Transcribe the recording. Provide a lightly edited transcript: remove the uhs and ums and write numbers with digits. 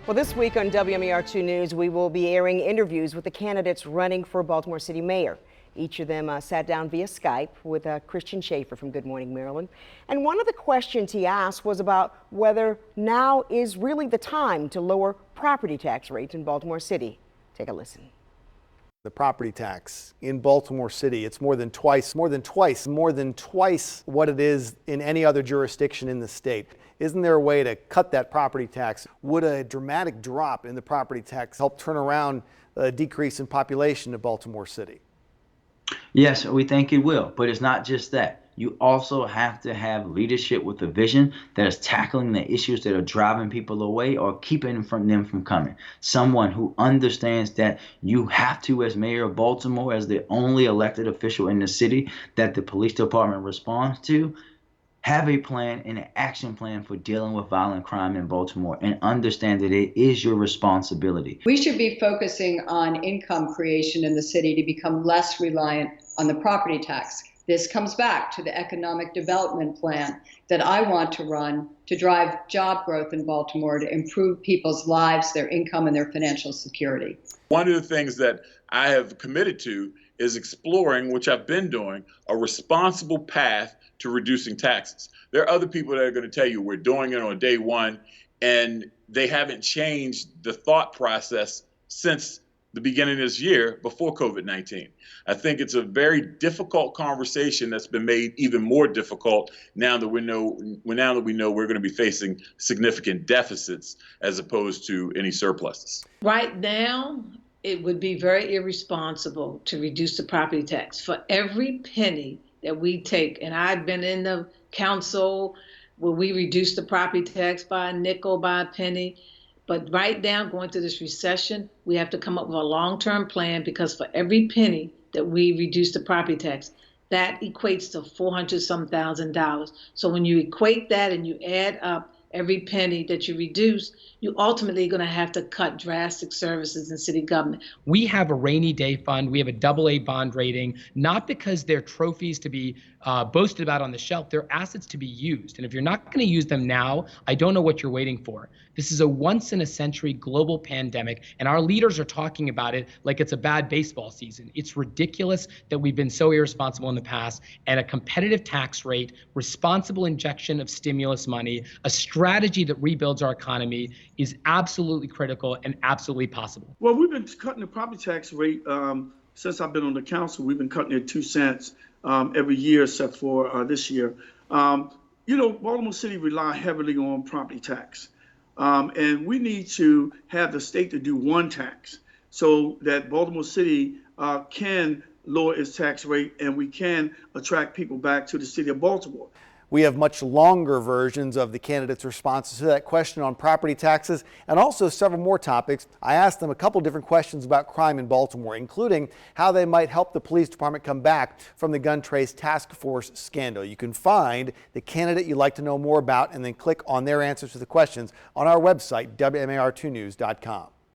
Well, this week on WMAR2 News, we will be airing interviews with the candidates running for Baltimore City mayor. Each of them sat down via Skype with Christian Schaefer from Good Morning Maryland. And one of the questions he asked was about whether now is really the time to lower property tax rates in Baltimore City. Take a listen. The property tax in Baltimore City, it's more than twice what it is in any other jurisdiction in the state. Isn't there a way to cut that property tax? Would a dramatic drop in the property tax help turn around a decrease in population of Baltimore City? Yes, we think it will, but it's not just that. You also have to have leadership with a vision that is tackling the issues that are driving people away or keeping them from coming. Someone who understands that you have to, as mayor of Baltimore, as the only elected official in the city that the police department responds to, have a plan and an action plan for dealing with violent crime in Baltimore and understand that it is your responsibility. We should be focusing on income creation in the city to become less reliant on the property tax. This comes back to the economic development plan that I want to run to drive job growth in Baltimore, to improve people's lives, their income, and their financial security. One of the things that I have committed to is exploring, which I've been doing, a responsible path to reducing taxes. There are other people that are going to tell you we're doing it on day one, and they haven't changed the thought process since the beginning of this year before COVID-19. I think it's a very difficult conversation that's been made even more difficult now that we know we're going to be facing significant deficits as opposed to any surpluses. Right now, it would be very irresponsible to reduce the property tax. For every penny that we take, and I've been in the council where we reduce the property tax by a nickel, by a penny. But right now, going through this recession, we have to come up with a long-term plan, because for every penny that we reduce the property tax, that equates to $400,000. So when you equate that and you add up every penny that you reduce, you ultimately going to have to cut drastic services in city government. We have a rainy day fund. We have a AA bond rating, not because they're trophies to be boasted about on the shelf. They're assets to be used. And if you're not going to use them now, I don't know what you're waiting for. This is a once-in-a-century global pandemic, and our leaders are talking about it like it's a bad baseball season. It's ridiculous that we've been so irresponsible in the past, and a competitive tax rate, responsible injection of stimulus money, a strategy that rebuilds our economy is absolutely critical and absolutely possible. Well, we've been cutting the property tax rate since I've been on the council. We've been cutting it 2 cents every year except for this year. Baltimore City rely heavily on property tax. And we need to have the state to do one tax so that Baltimore City can lower its tax rate and we can attract people back to the city of Baltimore. We have much longer versions of the candidates' responses to that question on property taxes and also several more topics. I asked them a couple different questions about crime in Baltimore, including how they might help the police department come back from the gun trace task force scandal. You can find the candidate you'd like to know more about and then click on their answers to the questions on our website, wmar2news.com.